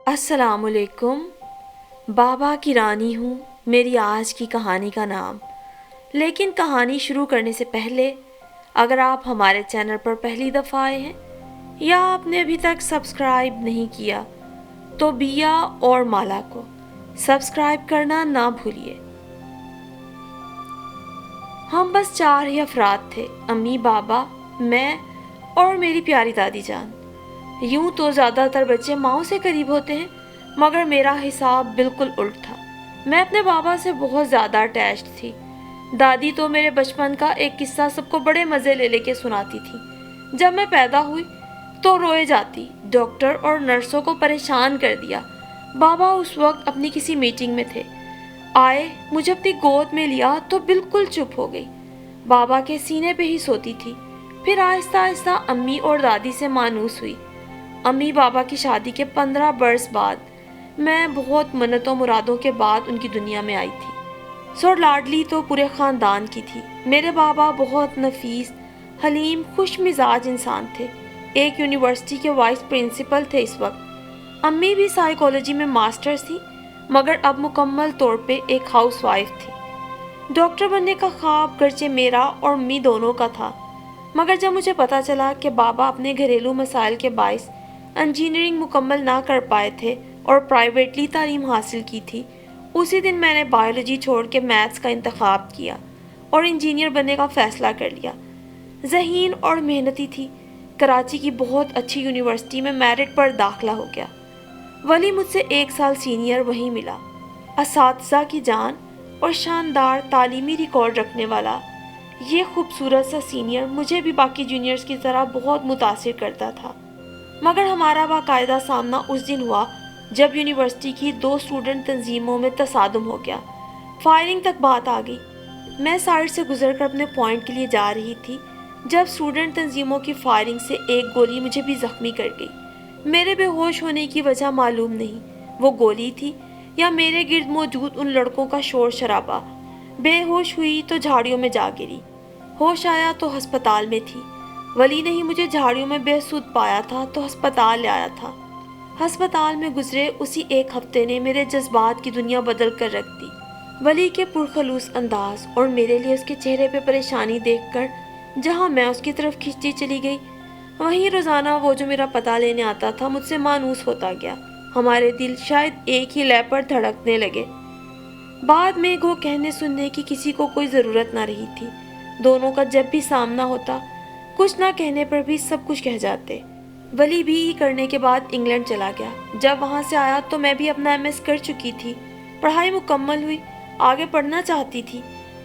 السلام علیکم۔ بابا کی رانی ہوں میری آج کی کہانی کا نام۔ لیکن کہانی شروع کرنے سے پہلے اگر آپ ہمارے چینل پر پہلی دفعہ آئے ہیں یا آپ نے ابھی تک سبسکرائب نہیں کیا تو بیا اور مالا کو سبسکرائب کرنا نہ بھولیے۔ ہم بس 4 ہی افراد تھے، امی، بابا، میں اور میری پیاری دادی جان۔ یوں تو زیادہ تر بچے ماؤں سے قریب ہوتے ہیں، مگر میرا حساب بالکل الٹ تھا۔ میں اپنے بابا سے بہت زیادہ اٹیچڈ تھی۔ دادی تو میرے بچپن کا ایک قصہ سب کو بڑے مزے لے کے سناتی تھی۔ جب میں پیدا ہوئی تو روئے جاتی، ڈاکٹر اور نرسوں کو پریشان کر دیا۔ بابا اس وقت اپنی کسی میٹنگ میں تھے، آئے، مجھے اپنی گود میں لیا تو بالکل چپ ہو گئی، بابا کے سینے پہ ہی سوتی تھی۔ پھر آہستہ آہستہ امی اور دادی سے مانوس ہوئی۔ امی بابا کی شادی کے 15 برس بعد میں بہت منتوں مرادوں کے بعد ان کی دنیا میں آئی تھی۔ سو لاڈلی تو پورے خاندان کی تھی۔ میرے بابا بہت نفیس، حلیم، خوش مزاج انسان تھے، ایک یونیورسٹی کے وائس پرنسپل تھے اس وقت۔ امی بھی سائیکالوجی میں ماسٹرز تھی، مگر اب مکمل طور پہ ایک ہاؤس وائف تھی۔ ڈاکٹر بننے کا خواب گرچہ میرا اور امی دونوں کا تھا، مگر جب مجھے پتا چلا کہ بابا اپنے گھریلو مسائل کے باعث انجینئرنگ مکمل نہ کر پائے تھے اور پرائیویٹلی تعلیم حاصل کی تھی، اسی دن میں نے بایولوجی چھوڑ کے میتھس کا انتخاب کیا اور انجینئر بننے کا فیصلہ کر لیا۔ ذہین اور محنتی تھی، کراچی کی بہت اچھی یونیورسٹی میں میرٹ پر داخلہ ہو گیا۔ ولی مجھ سے 1 سال سینئر وہیں ملا۔ اساتذہ کی جان اور شاندار تعلیمی ریکارڈ رکھنے والا یہ خوبصورت سا سینئر مجھے بھی باقی جونیئرز کی طرح بہت متاثر کرتا تھا۔ مگر ہمارا باقاعدہ سامنا اس دن ہوا جب یونیورسٹی کی 2 اسٹوڈنٹ تنظیموں میں تصادم ہو گیا۔ فائرنگ تک بات آ گئی۔ میں سائڈ سے گزر کر اپنے پوائنٹ کے لیے جا رہی تھی جب اسٹوڈنٹ تنظیموں کی فائرنگ سے ایک گولی مجھے بھی زخمی کر گئی۔ میرے بے ہوش ہونے کی وجہ معلوم نہیں، وہ گولی تھی یا میرے گرد موجود ان لڑکوں کا شور شرابہ۔ بے ہوش ہوئی تو جھاڑیوں میں جا گری، ہوش آیا تو ہسپتال میں تھی۔ ولی نہیں مجھے جھاڑیوں میں بے سود پایا تھا تو ہسپتال لے آیا تھا۔ ہسپتال میں گزرے اسی 1 ہفتے نے میرے جذبات کی دنیا بدل کر رکھ دی۔ ولی کے پرخلوص انداز اور میرے لیے اس کے چہرے پہ پریشانی دیکھ کر جہاں میں اس کی طرف کھنچتی چلی گئی، وہیں روزانہ وہ جو میرا پتہ لینے آتا تھا مجھ سے مانوس ہوتا گیا۔ ہمارے دل شاید ایک ہی لے پر دھڑکنے لگے۔ بعد میں گو کہنے سننے کی کسی کو کوئی ضرورت نہ رہی تھی۔ دونوں کا جب بھی سامنا ہوتا، کچھ نہ کہنے پر بھی سب کچھ کہہ جاتے۔ ولی بھی کرنے کے بعد انگلینڈ چلا گیا۔ جب وہاں سے آیا تو میں بھی اپنا MS کر چکی تھی، پڑھائی مکمل ہوئی، آگے پڑھنا چاہتی تھی،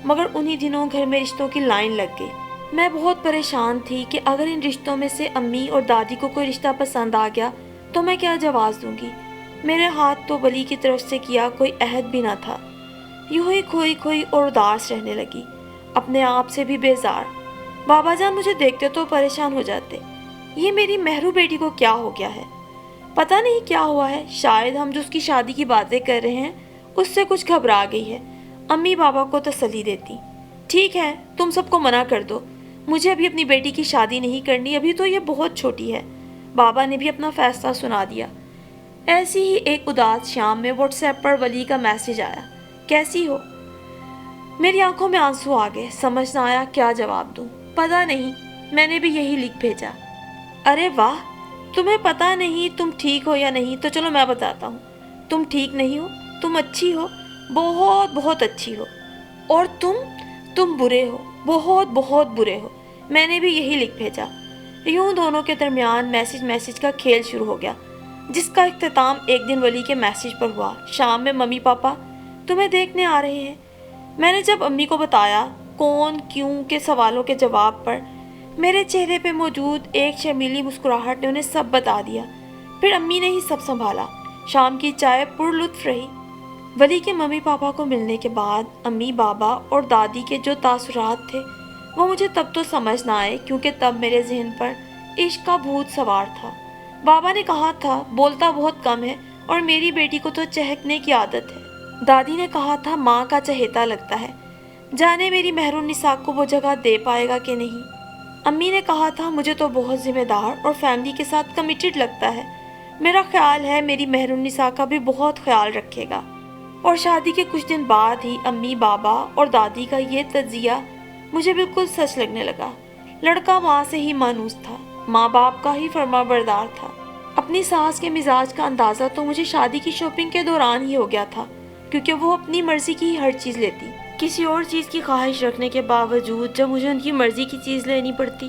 مگر انہی دنوں گھر میں رشتوں کی لائن لگ گئی۔ میں بہت پریشان تھی کہ اگر ان رشتوں میں سے امی اور دادی کو کوئی رشتہ پسند آ گیا تو میں کیا جواز دوں گی۔ میرے ہاتھ تو ولی کی طرف سے کیا کوئی عہد بھی نہ تھا۔ یوں ہی کھوئی کھوئی اور اداس رہنے لگی، اپنے آپ سے بھی بیزار۔ بابا جان مجھے دیکھتے تو پریشان ہو جاتے، یہ میری مہرو بیٹی کو کیا ہو گیا ہے؟ پتہ نہیں کیا ہوا ہے، شاید ہم جو اس کی شادی کی باتیں کر رہے ہیں اس سے کچھ گھبرا گئی ہے۔ امی بابا کو تسلی دیتی، ٹھیک ہے تم سب کو منع کر دو، مجھے ابھی اپنی بیٹی کی شادی نہیں کرنی، ابھی تو یہ بہت چھوٹی ہے۔ بابا نے بھی اپنا فیصلہ سنا دیا۔ ایسی ہی ایک اداس شام میں واٹس ایپ پر ولی کا میسج آیا، کیسی ہو؟ میری آنکھوں میں آنسو آ گئے، سمجھ نہ آیا کیا جواب دوں۔ پتہ نہیں، میں نے بھی یہی لکھ بھیجا، ارے واہ، تمہیں پتہ نہیں تم ٹھیک ہو یا نہیں تو چلو میں بتاتا ہوں، تم ٹھیک نہیں ہو، تم اچھی ہو، بہت بہت اچھی ہو، اور تم برے ہو، بہت بہت برے ہو۔ میں نے بھی یہی لکھ بھیجا۔ یوں دونوں کے درمیان میسج کا کھیل شروع ہو گیا، جس کا اختتام ایک دن ولی کے میسج پر ہوا۔ شام میں ممی پاپا تمہیں دیکھنے آ رہے ہیں۔ میں نے جب امی کو بتایا کون کیوں کے سوالوں کے جواب پر، میرے چہرے پہ موجود ایک شرمیلی مسکراہٹ نے انہیں سب بتا دیا۔ پھر امی نے ہی سب سنبھالا۔ شام کی چائے پر لطف رہی۔ ولی کے ممی پاپا کو ملنے کے بعد امی بابا اور دادی کے جو تاثرات تھے وہ مجھے تب تو سمجھ نہ آئے، کیونکہ تب میرے ذہن پر عشق کا بھوت سوار تھا۔ بابا نے کہا تھا بولتا بہت کم ہے اور میری بیٹی کو تو چہکنے کی عادت ہے۔ دادی نے کہا تھا ماں کا چہیتا لگتا ہے، جانے میری مہرالنساء کو وہ جگہ دے پائے گا کہ نہیں۔ امی نے کہا تھا مجھے تو بہت ذمہ دار اور فیملی کے ساتھ کمیٹڈ لگتا ہے۔ میرا خیال ہے میری محروم نساء کا بھی بہت خیال رکھے گا۔ اور شادی کے کچھ دن بعد ہی امی، بابا اور دادی کا یہ تجزیہ مجھے بالکل سچ لگنے لگا۔ لڑکا ماں سے ہی مانوس تھا، ماں باپ کا ہی فرما بردار تھا۔ اپنی ساس کے مزاج کا اندازہ تو مجھے شادی کی شاپنگ کے دوران ہی ہو گیا تھا، کیونکہ وہ اپنی مرضی کی ہی ہر چیز لیتی۔ کسی اور چیز کی خواہش رکھنے کے باوجود جب مجھے ان کی مرضی کی چیز لینی پڑتی،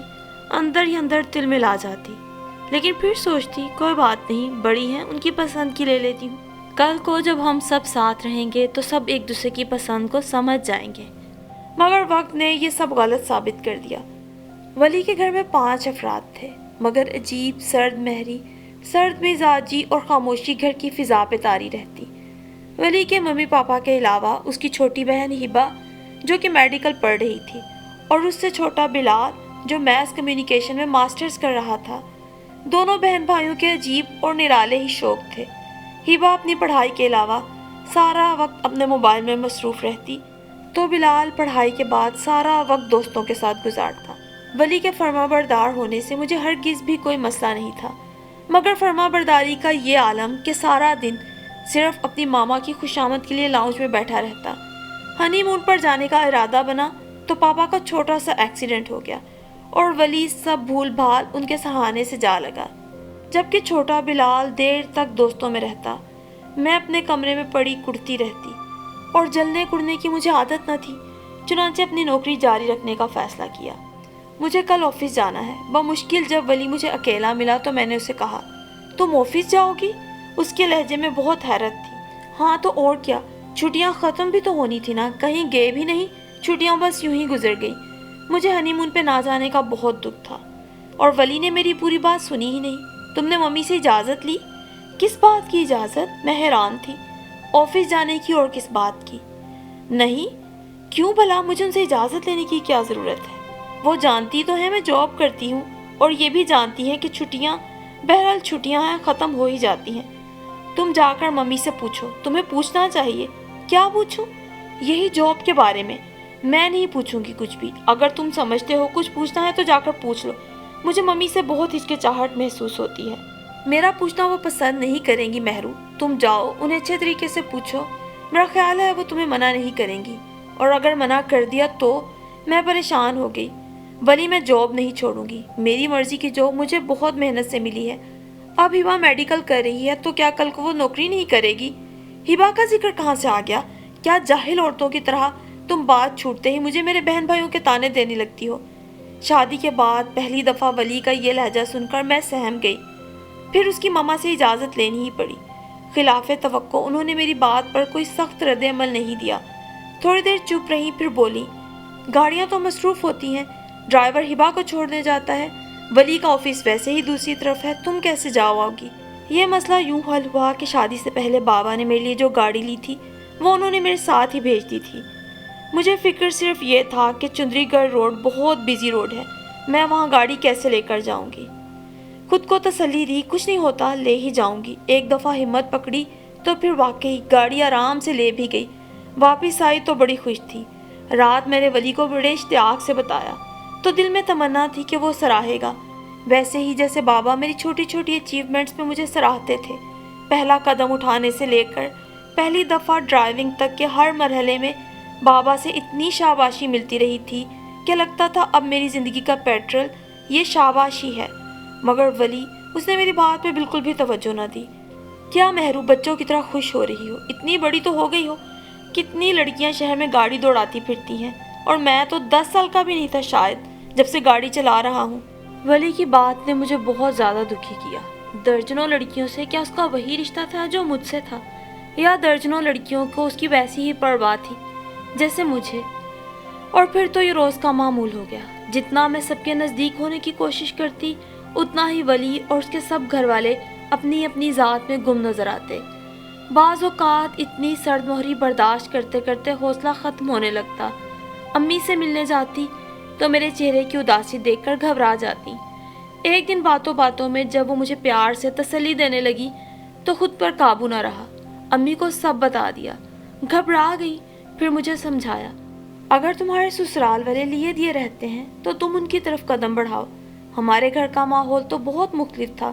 اندر ہی اندر دل میں لا جاتی، لیکن پھر سوچتی کوئی بات نہیں، بڑی ہیں، ان کی پسند کی لے لیتی ہوں۔ کل کو جب ہم سب ساتھ رہیں گے تو سب ایک دوسرے کی پسند کو سمجھ جائیں گے۔ مگر وقت نے یہ سب غلط ثابت کر دیا۔ ولی کے گھر میں 5 افراد تھے، مگر عجیب، سرد مزاجی اور خاموشی گھر کی فضا پہ طاری رہتی۔ ولی کے ممی پاپا کے علاوہ اس کی چھوٹی بہن ہبا جو کہ میڈیکل پڑھ رہی تھی، اور اس سے چھوٹا بلال جو میس کمیونیکیشن میں ماسٹرز کر رہا تھا۔ دونوں بہن بھائیوں کے عجیب اور نرالے ہی شوق تھے۔ ہبا اپنی پڑھائی کے علاوہ سارا وقت اپنے موبائل میں مصروف رہتی، تو بلال پڑھائی کے بعد سارا وقت دوستوں کے ساتھ گزارتا۔ ولی کے فرما بردار ہونے سے مجھے ہرگز بھی کوئی مسئلہ نہیں تھا، مگر فرما برداری کا یہ عالم کہ سارا دن صرف اپنی ماما کی خوشامد کے لیے لاؤنج میں بیٹھا رہتا۔ ہنی مون پر جانے کا ارادہ بنا تو پاپا کا چھوٹا سا ایکسیڈنٹ ہو گیا اور ولی سب بھول بھال ان کے سہانے سے جا لگا، جبکہ چھوٹا بلال دیر تک دوستوں میں رہتا۔ میں اپنے کمرے میں پڑی کڑتی رہتی، اور جلنے کڑنے کی مجھے عادت نہ تھی، چنانچہ اپنی نوکری جاری رکھنے کا فیصلہ کیا۔ مجھے کل آفس جانا ہے۔ بمشکل جب ولی مجھے اکیلا ملا تو میں نے اسے کہا، تم آفس جاؤ گی؟ اس کے لہجے میں بہت حیرت تھی۔ ہاں تو اور کیا، چھٹیاں ختم بھی تو ہونی تھی نا، کہیں گئے بھی نہیں، چھٹیاں بس یوں ہی گزر گئی۔ مجھے ہنی مون پہ نہ جانے کا بہت دکھ تھا، اور ولی نے میری پوری بات سنی ہی نہیں۔ تم نے ممی سے اجازت لی؟ کس بات کی اجازت؟ میں حیران تھی۔ آفس جانے کی اور کس بات کی؟ نہیں، کیوں بھلا، مجھے ان سے اجازت لینے کی کیا ضرورت ہے؟ وہ جانتی تو ہے میں جاب کرتی ہوں، اور یہ بھی جانتی ہے کہ چھٹیاں، بہرحال چھٹیاں ہیں، ختم ہو ہی جاتی ہیں۔ تم جا کر ممی سے پوچھو، تمہیں پوچھنا چاہیے۔ کیا پوچھوں؟ یہی جاب کے بارے میں۔ میں نہیں پوچھوں گی کچھ بھی، اگر تم سمجھتے ہو کچھ پوچھنا ہے تو جا کر پوچھ لو۔ مجھے ممی سے بہت ہچکچاہٹ محسوس ہوتی ہے۔ میرا پوچھنا وہ پسند نہیں کریں گی مہرو، تم جاؤ، انہیں اچھے طریقے سے پوچھو۔ میرا خیال ہے وہ تمہیں منع نہیں کریں گی، اور اگر منع کر دیا تو؟ میں پریشان ہو گئی۔ ولی میں جاب نہیں چھوڑوں گی، میری مرضی کی جاب مجھے بہت محنت سے ملی ہے۔ اب ہبا میڈیکل کر رہی ہے تو کیا کل کو وہ نوکری نہیں کرے گی؟ ہبا کا ذکر کہاں سے آ گیا؟ کیا جاہل عورتوں کی طرح تم بات چھوٹتے ہی مجھے میرے بہن بھائیوں کے تانے دینے لگتی ہو؟ شادی کے بعد پہلی دفعہ ولی کا یہ لہجہ سن کر میں سہم گئی، پھر اس کی ماما سے اجازت لینی ہی پڑی۔ خلاف توقع انہوں نے میری بات پر کوئی سخت رد عمل نہیں دیا۔ تھوڑی دیر چپ رہی، پھر بولی، گاڑیاں تو مصروف ہوتی ہیں، ڈرائیور ہبا کو چھوڑنے جاتا ہے، ولی کا آفس ویسے ہی دوسری طرف ہے، تم کیسے جاؤ گی؟ یہ مسئلہ یوں حل ہوا کہ شادی سے پہلے بابا نے میرے لیے جو گاڑی لی تھی وہ انہوں نے میرے ساتھ ہی بھیج دی تھی۔ مجھے فکر صرف یہ تھا کہ چندری گڑھ روڈ بہت بزی روڈ ہے، میں وہاں گاڑی کیسے لے کر جاؤں گی؟ خود کو تسلی دی، کچھ نہیں ہوتا، لے ہی جاؤں گی۔ ایک دفعہ ہمت پکڑی تو پھر واقعی گاڑی آرام سے لے بھی گئی۔ واپس آئی تو بڑی خوش تھی۔ رات میں نے ولی کو بڑے اشتیاق سے بتایا تو دل میں تمنا تھی کہ وہ سراہے گا، ویسے ہی جیسے بابا میری چھوٹی چھوٹی اچیومنٹس پہ مجھے سراہتے تھے۔ پہلا قدم اٹھانے سے لے کر پہلی دفعہ ڈرائیونگ تک کے ہر مرحلے میں بابا سے اتنی شاباشی ملتی رہی تھی کہ لگتا تھا اب میری زندگی کا پیٹرول یہ شاباشی ہے۔ مگر ولی، اس نے میری بات پہ بالکل بھی توجہ نہ دی۔ کیا مہرو بچوں کی طرح خوش ہو رہی ہو؟ اتنی بڑی تو ہو گئی ہو، کتنی لڑکیاں شہر میں گاڑی دوڑاتی پھرتی ہیں، اور میں تو 10 سال کا بھی نہیں تھا شاید جب سے گاڑی چلا رہا ہوں۔ ولی کی بات نے مجھے بہت زیادہ دکھی کیا۔ درجنوں لڑکیوں سے کیا اس کا وہی رشتہ تھا جو مجھ سے تھا، یا درجنوں لڑکیوں کو اس کی ویسی ہی پرواہ تھی جیسے مجھے؟ اور پھر تو یہ روز کا معمول ہو گیا۔ جتنا میں سب کے نزدیک ہونے کی کوشش کرتی، اتنا ہی ولی اور اس کے سب گھر والے اپنی اپنی ذات میں گم نظر آتے۔ بعض اوقات اتنی سرد مہری برداشت کرتے کرتے حوصلہ ختم ہونے لگتا۔ امی سے ملنے جاتی تو میرے چہرے کی اداسی دیکھ کر گھبرا جاتی۔ ایک دن باتوں باتوں میں جب وہ مجھے پیار سے تسلی دینے لگی تو خود پر قابو نہ رہا، امی کو سب بتا دیا۔ گھبرا گئی، پھر مجھے سمجھایا، اگر تمہارے سسرال والے لیے دیے رہتے ہیں تو تم ان کی طرف قدم بڑھاؤ۔ ہمارے گھر کا ماحول تو بہت مختلف تھا،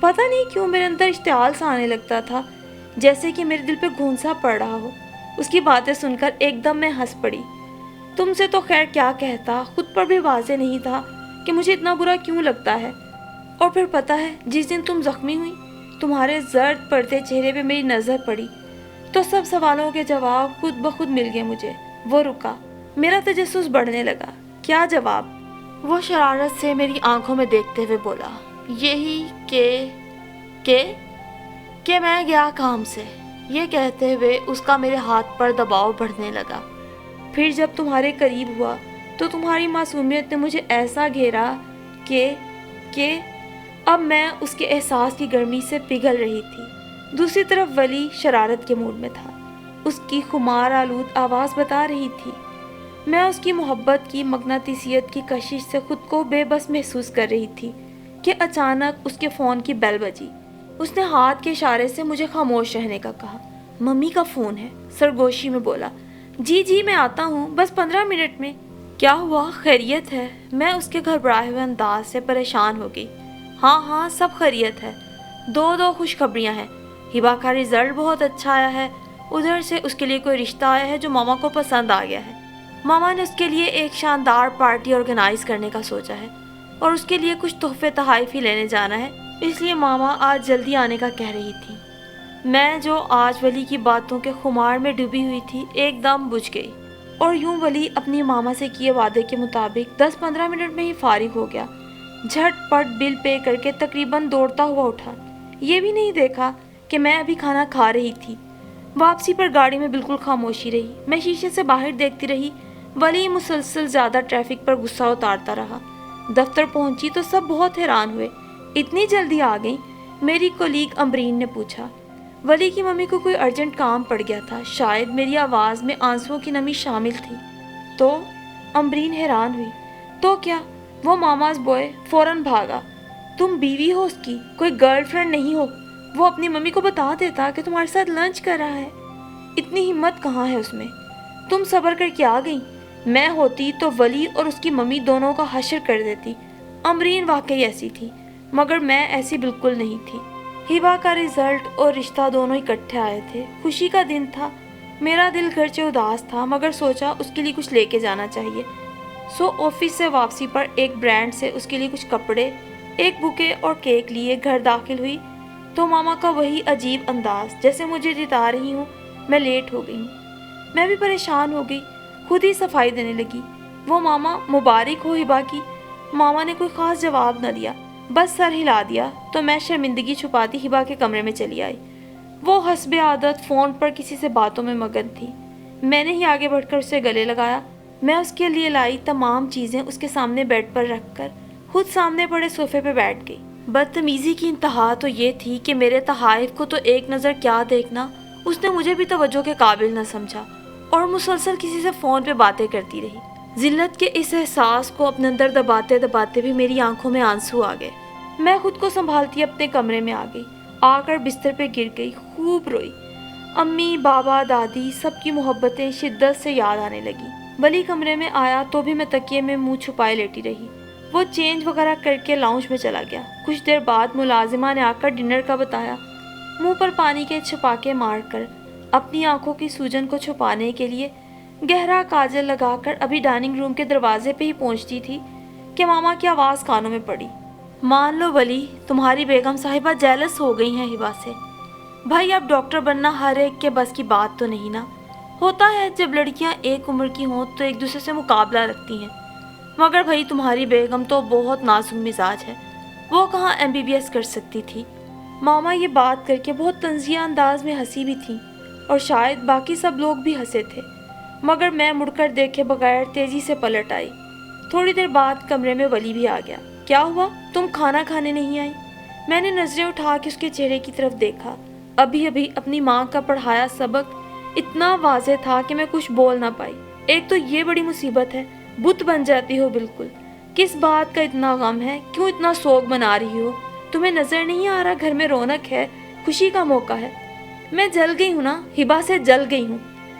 پتہ نہیں کیوں میرے اندر اشتعال سا آنے لگتا تھا، جیسے کہ میرے دل پہ گھونسا پڑ رہا ہو۔ اس کی باتیں سن کر ایک دم میں ہنس پڑی۔ تم سے تو خیر کیا کہتا، خود پر بھی واضح نہیں تھا کہ مجھے اتنا برا کیوں لگتا ہے۔ اور پھر پتہ ہے، جس دن تم زخمی ہوئی، تمہارے زرد پڑتے چہرے پہ میری نظر پڑی تو سب سوالوں کے جواب خود بخود مل گئے مجھے۔ وہ رکا، میرا تجسس بڑھنے لگا۔ کیا جواب؟ وہ شرارت سے میری آنکھوں میں دیکھتے ہوئے بولا، یہی کہ میں گیا کام سے۔ یہ کہتے ہوئے اس کا میرے ہاتھ پر دباؤ بڑھنے لگا۔ پھر جب تمہارے قریب ہوا تو تمہاری معصومیت نے مجھے ایسا گھیرا کہ اب میں اس کے احساس کی گرمی سے پگھل رہی تھی۔ دوسری طرف ولی شرارت کے موڈ میں تھا۔ اس کی خمار آلود آواز بتا رہی تھی۔ میں اس کی محبت کی مغناطیسیت کی کشش سے خود کو بے بس محسوس کر رہی تھی کہ اچانک اس کے فون کی بیل بجی۔ اس نے ہاتھ کے اشارے سے مجھے خاموش رہنے کا کہا۔ ممی کا فون ہے، سرگوشی میں بولا۔ جی میں آتا ہوں، بس 15 منٹ میں۔ کیا ہوا، خیریت ہے؟ میں اس کے گھبرائے ہوئے انداز سے پریشان ہو گئی۔ ہاں سب خیریت ہے۔ دو خوشخبریاں ہیں۔ ہبا کا رزلٹ بہت اچھا آیا ہے، ادھر سے اس کے لیے کوئی رشتہ آیا ہے جو ماما کو پسند آ گیا ہے۔ ماما نے اس کے لیے ایک شاندار پارٹی آرگنائز کرنے کا سوچا ہے اور اس کے لیے کچھ تحفے تحائف ہی لینے جانا ہے، اس لیے ماما آج جلدی آنے کا کہہ رہی تھی۔ میں جو آج ولی کی باتوں کے خمار میں ڈوبی ہوئی تھی ایک دم بجھ گئی، اور یوں ولی اپنی ماما سے کیے وعدے کے مطابق 10-15 منٹ میں ہی فارغ ہو گیا۔ جھٹ پٹ بل پے کر کے تقریباً دوڑتا ہوا اٹھا۔ یہ بھی نہیں دیکھا کہ میں ابھی کھانا کھا رہی تھی۔ واپسی پر گاڑی میں بالکل خاموشی رہی۔ میں شیشے سے باہر دیکھتی رہی۔ ولی مسلسل زیادہ ٹریفک پر غصہ اتارتا رہا۔ دفتر پہنچی تو سب بہت حیران ہوئے، اتنی جلدی آ گئی؟ میری کولیگ امبرین نے پوچھا۔ ولی کی ممی کو کوئی ارجنٹ کام پڑ گیا تھا، شاید میری آواز میں آنسوؤں کی نمی شامل تھی۔ تو امبرین حیران ہوئی۔ تو کیا؟ وہ ماماز بوائے فوراً بھاگا۔ تم بیوی ہو اس کی، کوئی گرل فرینڈ نہیں ہو۔ وہ اپنی ممی کو بتا دیتا کہ تمہارے ساتھ لنچ کر رہا ہے۔ اتنی ہمت کہاں ہے اس میں؟ تم صبر کر کے آ گئی۔ میں ہوتی تو ولی اور اس کی ممی دونوں کا حشر کر دیتی۔ امبرین واقعی ایسی تھی، مگر میں ایسی بالکل نہیں تھی۔ ہبا کا رزلٹ اور رشتہ دونوں اکٹھے آئے تھے۔ خوشی کا دن تھا۔ میرا دل گرچہ اداس تھا، مگر سوچا اس کے لیے کچھ لے کے جانا چاہیے۔ سو آفس سے واپسی پر ایک برانڈ سے اس کے لیے کچھ کپڑے، ایک بوکے اور کیک لیے گھر داخل ہوئی تو ماما کا وہی عجیب انداز، جیسے مجھے جتا رہی ہوں میں لیٹ ہو گئی ہوں۔ میں بھی پریشان ہو گئی، خود ہی صفائی دینے لگی۔ وہ ماما مبارک ہو ہبا کی۔ ماما نے کوئی خاص جواب نہ دیا، بس سر ہلا دیا تو میں شرمندگی چھپاتی ہبا کے کمرے میں چلی آئی۔ وہ حسب عادت فون پر کسی سے باتوں میں مگن تھی۔ میں نے ہی آگے بڑھ کر اسے گلے لگایا۔ میں اس کے لیے لائی تمام چیزیں اس کے سامنے بیڈ پر رکھ کر خود سامنے پڑے صوفے پہ بیٹھ گئی۔ بدتمیزی کی انتہا تو یہ تھی کہ میرے تحائف کو تو ایک نظر کیا دیکھنا، اس نے مجھے بھی توجہ کے قابل نہ سمجھا اور مسلسل کسی سے فون پہ باتیں کرتی رہی۔ ذلت کے اس احساس کو اپنے اندر دباتے دباتے بھی میری آنکھوں میں آنسو آ گئے۔ میں خود کو سنبھالتی اپنے کمرے میں آ گئی، آ کر بستر پہ گر گئی، خوب روئی۔ امی، بابا، دادی، سب کی محبتیں شدت سے یاد آنے لگی۔ ولی کمرے میں آیا تو بھی میں تکیے میں منہ چھپائے لیٹی رہی۔ وہ چینج وغیرہ کر کے لاؤنج میں چلا گیا۔ کچھ دیر بعد ملازمہ نے آ کر ڈنر کا بتایا۔ منہ پر پانی کے چھپاکے مار کر اپنی آنکھوں کی سوجن کو چھپانے کے لیے گہرا کاجل لگا کر ابھی ڈائننگ روم کے دروازے پہ ہی پہنچتی تھی کہ ماما کی آواز کانوں میں پڑی۔ مان لو ولی، تمہاری بیگم صاحبہ جیلس ہو گئی ہیں ہبا سے۔ بھائی اب ڈاکٹر بننا ہر ایک کے بس کی بات تو نہیں نا۔ ہوتا ہے جب لڑکیاں ایک عمر کی ہوں تو ایک دوسرے سے مقابلہ رکھتی ہیں، مگر بھائی تمہاری بیگم تو بہت نازک مزاج ہے، وہ کہاں MBBS کر سکتی تھی۔ ماما یہ بات کر کے بہت طنزیہ انداز میں ہنسی بھی تھی اور شاید باقی سب لوگ بھی ہنسے تھے، مگر میں مڑ کر دیکھے بغیر تیزی سے پلٹ آئی۔ تھوڑی دیر بعد کمرے میں ولی بھی آ گیا۔ کیا ہوا، تم کھانا کھانے نہیں آئی؟ میں نے نظریں اٹھا کے اس کے چہرے کی طرف دیکھا۔ ابھی اپنی ماں کا پڑھایا سبق اتنا واضح تھا کہ میں کچھ بول نہ پائی۔ ایک تو یہ بڑی مصیبت ہے، بت بن جاتی ہو بالکل۔ کس بات کا اتنا غم ہے؟ کیوں اتنا سوگ منا رہی ہو؟ تمہیں نظر نہیں آ رہا گھر میں رونق ہے، خوشی کا موقع ہے؟ میں جل گئی ہوں نا، ہبا سے جل گئی ہوں۔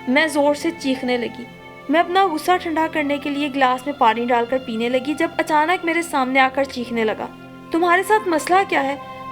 میں زور سے چیخنے لگی۔ میں اپنا غصہ ٹھنڈا کرنے کے لیے گلاس میں پانی ڈال کر پینے لگی جب اچانک میرے سامنے آ کر چیخنے لگا۔ تمہارے ساتھ مسئلہ کیا ہے؟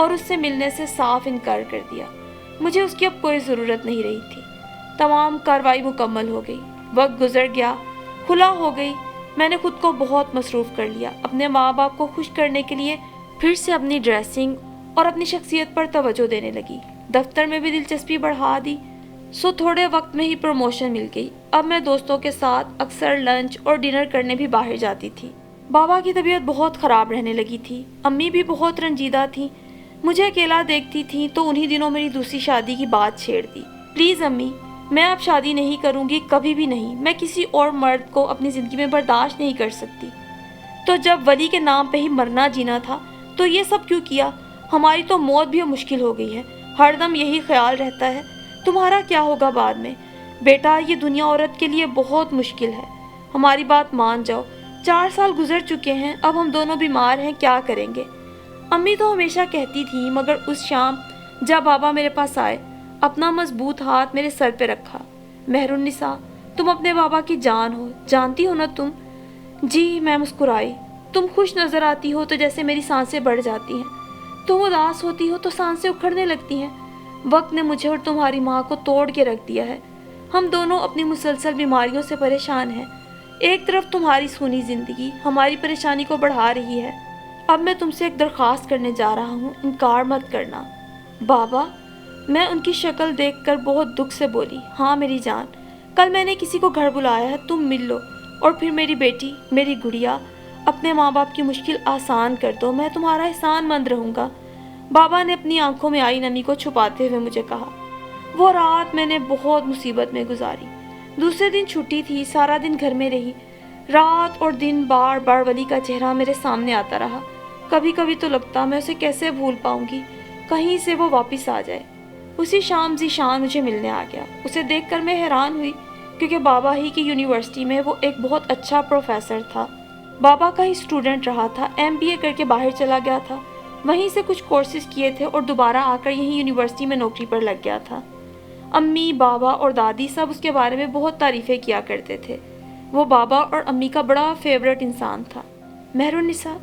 اور اس سے ملنے سے صاف انکار کر دیا۔ مجھے اس کی اب کوئی ضرورت نہیں رہی تھی۔ تمام کارروائی مکمل ہو گئی، وقت گزر گیا، خلا ہو گئی۔ میں نے خود کو بہت مصروف کر لیا، اپنے ماں باپ کو خوش کرنے کے لیے پھر سے اپنی ڈریسنگ اور اپنی شخصیت پر توجہ دینے لگی۔ دفتر میں بھی دلچسپی بڑھا دی، سو تھوڑے وقت میں ہی پروموشن مل گئی۔ اب میں دوستوں کے ساتھ اکثر لنچ اور ڈنر کرنے بھی باہر جاتی تھی۔ بابا کی طبیعت بہت خراب رہنے لگی تھی، امی بھی بہت رنجیدہ تھیں۔ مجھے اکیلا دیکھتی تھیں تو انہی دنوں میری دوسری شادی کی بات چھیڑ دی۔ پلیز امی، میں اب شادی نہیں کروں گی، کبھی بھی نہیں۔ میں کسی اور مرد کو اپنی زندگی میں برداشت نہیں کر سکتی۔ تو جب ولی کے نام پہ ہی مرنا جینا تھا تو یہ سب کیوں کیا؟ ہماری تو موت بھی اب مشکل ہو گئی ہے، ہر دم یہی خیال رہتا ہے تمہارا کیا ہوگا بعد میں۔ بیٹا، یہ دنیا عورت کے لیے بہت مشکل ہے، ہماری بات مان جاؤ۔ 4 سال گزر چکے ہیں، اب ہم دونوں بیمار ہیں، کیا کریں گے؟ امی تو ہمیشہ کہتی تھی، مگر اس شام جب بابا میرے پاس آئے، اپنا مضبوط ہاتھ میرے سر پہ رکھا۔ مہر النساء، تم اپنے بابا کی جان ہو، جانتی ہو نا تم؟ جی، میں مسکرائی۔ تم خوش نظر آتی ہو تو جیسے میری سانسیں بڑھ جاتی ہیں، تم اداس ہوتی ہو تو سانسیں اکھڑنے لگتی ہیں۔ وقت نے مجھے اور تمہاری ماں کو توڑ کے رکھ دیا ہے، ہم دونوں اپنی مسلسل بیماریوں سے پریشان ہیں۔ ایک طرف تمہاری سونی زندگی ہماری پریشانی کو بڑھا رہی ہے۔ اب میں تم سے ایک درخواست کرنے جا رہا ہوں، انکار مت کرنا۔ بابا، میں ان کی شکل دیکھ کر بہت دکھ سے بولی، ہاں میری جان، کل میں نے کسی کو گھر بلایا ہے، تم مل لو، اور پھر میری بیٹی، میری گڑیا، اپنے ماں باپ کی مشکل آسان کر دو، میں تمہارا احسان مند رہوں گا۔ بابا نے اپنی آنکھوں میں آئی نمی کو چھپاتے ہوئے مجھے کہا۔ وہ رات میں نے بہت مصیبت میں گزاری۔ دوسرے دن چھٹی تھی، سارا دن گھر میں رہی۔ رات اور دن بار بار ولی کا چہرہ میرے سامنے آتا رہا۔ کبھی کبھی تو لگتا میں اسے کیسے بھول پاؤں گی، کہیں سے وہ واپس آ جائے۔ اسی شام ذیشان مجھے ملنے آ گیا۔ اسے دیکھ کر میں حیران ہوئی، کیونکہ بابا ہی کی یونیورسٹی میں وہ ایک بہت اچھا پروفیسر تھا۔ بابا کا ہی اسٹوڈنٹ رہا تھا، MBA کر کے باہر چلا گیا تھا، وہیں سے کچھ کورسز کیے تھے اور دوبارہ آ کر یہیں یونیورسٹی میں نوکری پر لگ گیا تھا۔ امی، بابا اور دادی سب اس کے بارے میں بہت تعریفیں کیا کرتے تھے۔ وہ بابا اور امی کا بڑا فیورٹ انسان تھا۔ مہر النساء،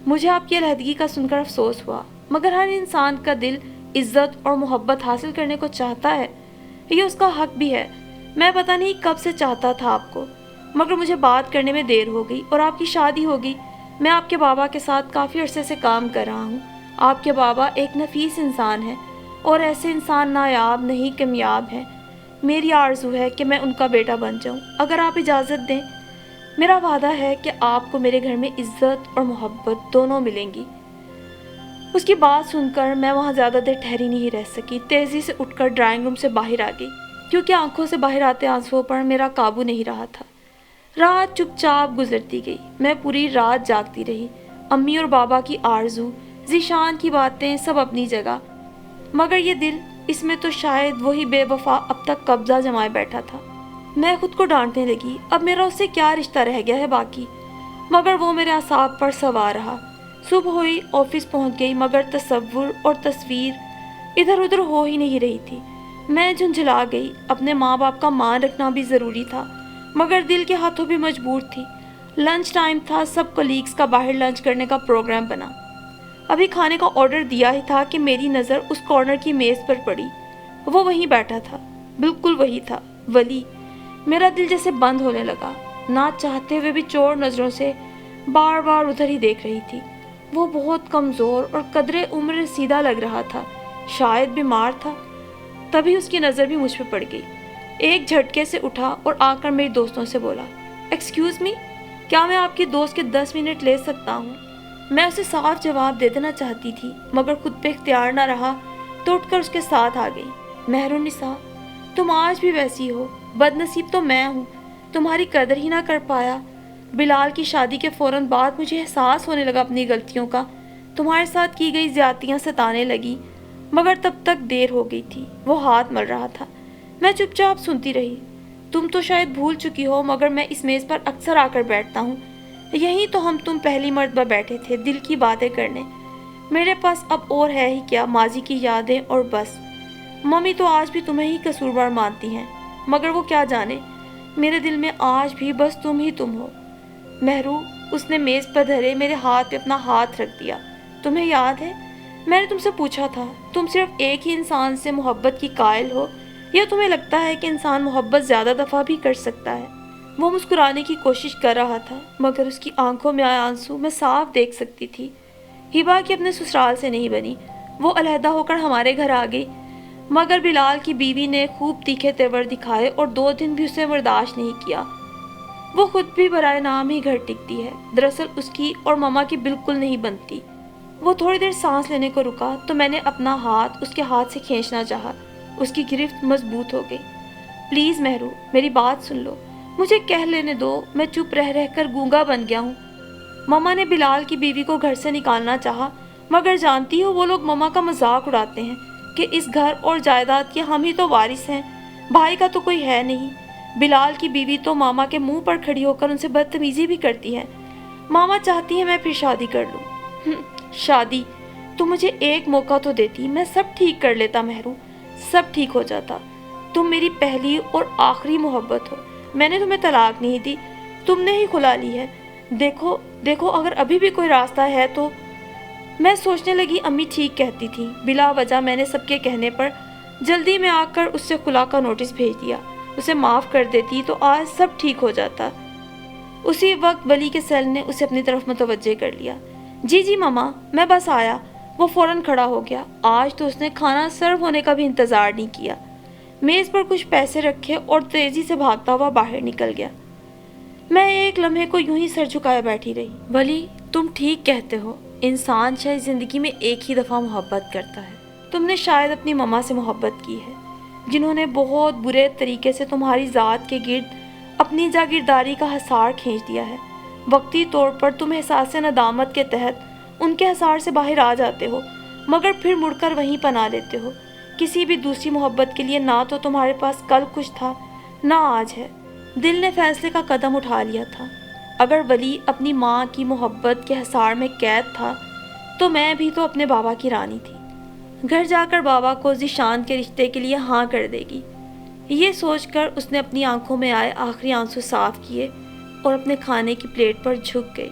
مجھے آپ کی علیحدگی کا سن کر افسوس ہوا، مگر ہر انسان کا دل عزت اور محبت حاصل کرنے کو چاہتا ہے، یہ اس کا حق بھی ہے۔ میں پتہ نہیں کب سے چاہتا تھا آپ کو، مگر مجھے بات کرنے میں دیر ہو گئی اور آپ کی شادی ہو گئی۔ میں آپ کے بابا کے ساتھ کافی عرصے سے کام کر رہا ہوں۔ آپ کے بابا ایک نفیس انسان ہیں اور ایسے انسان نایاب نہیں کامیاب ہیں۔ میری آرزو ہے کہ میں ان کا بیٹا بن جاؤں، اگر آپ اجازت دیں۔ میرا وعدہ ہے کہ آپ کو میرے گھر میں عزت اور محبت دونوں ملیں گی۔ اس کی بات سن کر میں وہاں زیادہ دیر ٹھہری نہیں رہ سکی، تیزی سے اٹھ کر ڈرائنگ روم سے باہر آ گئی، کیونکہ آنکھوں سے باہر آتے آنسوؤں پر میرا قابو نہیں رہا تھا۔ رات چپ چاپ گزرتی گئی، میں پوری رات جاگتی رہی۔ امی اور بابا کی آرزو، ذیشان کی باتیں سب اپنی جگہ، مگر یہ دل، اس میں تو شاید وہی بے وفا اب تک قبضہ جمائے بیٹھا تھا۔ میں خود کو ڈانٹنے لگی، اب میرا اس سے کیا رشتہ رہ گیا ہے باقی؟ مگر وہ میرے اعصاب پر سوار رہا۔ صبح ہوئی، آفس پہنچ گئی، مگر تصور اور تصویر ادھر ادھر ہو ہی نہیں رہی تھی۔ میں جھنجھلا گئی۔ اپنے ماں باپ کا مان رکھنا بھی ضروری تھا، مگر دل کے ہاتھوں بھی مجبور تھی۔ لنچ ٹائم تھا، سب کولیگز کا باہر لنچ کرنے کا پروگرام بنا۔ ابھی کھانے کا آرڈر دیا ہی تھا کہ میری نظر اس کارنر کی میز پر پڑی۔ وہ وہیں بیٹھا تھا، بالکل وہی تھا، ولی۔ میرا دل جیسے بند ہونے لگا، نہ چاہتے ہوئے بھی چور نظروں سے بار بار ادھر ہی دیکھ رہی تھی۔ وہ بہت کمزور اور قدرے عمر رسیدہ لگ رہا تھا، شاید بیمار تھا۔ تبھی اس کی نظر بھی مجھ پہ پڑ گئی۔ ایک جھٹکے سے اٹھا اور آ کر میری دوستوں سے بولا، ایکسکیوز می، کیا میں آپ کی دوست کے 10 منٹ لے سکتا ہوں؟ میں اسے صاف جواب دے دینا چاہتی تھی، مگر خود پہ اختیار نہ رہا تو اٹھ کر اس کے ساتھ آ گئی۔ مہر النساء، تم آج بھی ویسی ہو، بد نصیب تو میں ہوں، تمہاری قدر ہی نہ کر پایا۔ بلال کی شادی کے فوراً بعد مجھے احساس ہونے لگا اپنی غلطیوں کا، تمہارے ساتھ کی گئی زیادتیاں ستانے لگی، مگر تب تک دیر ہو گئی تھی۔ وہ ہاتھ مل رہا تھا، میں چپ چاپ سنتی رہی۔ تم تو شاید بھول چکی ہو، مگر میں اس میز پر اکثر آ کر بیٹھتا ہوں، یہیں تو ہم تم پہلی مرتبہ بیٹھے تھے دل کی باتیں کرنے۔ میرے پاس اب اور ہے ہی کیا، ماضی کی یادیں اور بس۔ ممی تو آج بھی تمہیں ہی قصوروار مانتی ہیں، مگر وہ کیا جانے، میرے دل میں آج بھی بس تم ہی تم ہو۔ مہرو، اس نے میز پر دھرے میرے ہاتھ پہ اپنا ہاتھ رکھ دیا، تمہیں یاد ہے میں نے تم سے پوچھا تھا تم صرف ایک ہی انسان سے محبت کی قائل ہو یا تمہیں لگتا ہے کہ انسان محبت زیادہ دفعہ بھی کر سکتا ہے؟ وہ مسکرانے کی کوشش کر رہا تھا مگر اس کی آنکھوں میں آئے آنسو میں صاف دیکھ سکتی تھی۔ ہبا کی اپنے سسرال سے نہیں بنی، وہ علیحدہ ہو کر ہمارے گھر آ گئی، مگر بلال کی بیوی نے خوب تیکھے تیور دکھائے اور 2 دن بھی اسے برداشت نہیں کیا۔ وہ خود بھی برائے نام ہی گھر ٹکتی ہے، دراصل اس کی اور ماما کی بالکل نہیں بنتی۔ وہ تھوڑی دیر سانس لینے کو رکا تو میں نے اپنا ہاتھ اس کے ہاتھ سے کھینچنا چاہا، اس کی گرفت مضبوط ہو گئی۔ پلیز مہرو، میری بات سن لو، مجھے کہہ لینے دو، میں چپ رہ رہ کر گونگا بن گیا ہوں۔ ماما نے بلال کی بیوی کو گھر سے نکالنا چاہا، مگر جانتی ہو وہ لوگ ماما کا مذاق اڑاتے ہیں کہ اس گھر اور جائیداد کے ہم ہی تو وارث ہیں، بھائی کا تو کوئی ہے نہیں۔ بلال کی بیوی تو ماما کے منہ پر کھڑی ہو کر ان سے بدتمیزی بھی کرتی ہے۔ ماما چاہتی ہے میں پھر شادی کر لوں۔ شادی؟ تم مجھے ایک موقع تو دیتی، میں سب ٹھیک کر لیتا مہرو، سب ٹھیک ہو جاتا۔ تم میری پہلی اور آخری محبت ہو، میں نے تمہیں طلاق نہیں دی، تم نے ہی کھلا لی ہے۔ دیکھو اگر ابھی بھی کوئی راستہ ہے تو۔ میں سوچنے لگی امی ٹھیک کہتی تھی، بلا وجہ میں نے سب کے کہنے پر جلدی میں آ کر اس سے خلا کا نوٹس بھیج دیا، اسے معاف کر دیتی تو آج سب ٹھیک ہو جاتا۔ اسی وقت ولی کے سیل نے اسے اپنی طرف متوجہ کر لیا۔ جی ماما، میں بس آیا۔ وہ فوراً کھڑا ہو گیا، آج تو اس نے کھانا سرو ہونے کا بھی انتظار نہیں کیا، میز پر کچھ پیسے رکھے اور تیزی سے بھاگتا ہوا باہر نکل گیا۔ میں ایک لمحے کو یوں ہی سر جھکائے بیٹھی رہی۔ ولی، تم ٹھیک کہتے ہو، انسان شاید زندگی میں ایک ہی دفعہ محبت کرتا ہے۔ تم نے شاید اپنی ماما سے محبت کی ہے، جنہوں نے بہت برے طریقے سے تمہاری ذات کے گرد اپنی جاگیرداری کا حصار کھینچ دیا ہے۔ وقتی طور پر تم احساس ندامت کے تحت ان کے حصار سے باہر آ جاتے ہو، مگر پھر مڑ کر وہیں پناہ لیتے ہو۔ کسی بھی دوسری محبت کے لیے نہ تو تمہارے پاس کل کچھ تھا، نہ آج ہے۔ دل نے فیصلے کا قدم اٹھا لیا تھا۔ اگر ولی اپنی ماں کی محبت کے حصار میں قید تھا تو میں بھی تو اپنے بابا کی رانی تھی، گھر جا کر بابا کو ذیشان کے رشتے کے لیے ہاں کر دے گی۔ یہ سوچ کر اس نے اپنی آنکھوں میں آئے آخری آنسو صاف کیے اور اپنے کھانے کی پلیٹ پر جھک گئی۔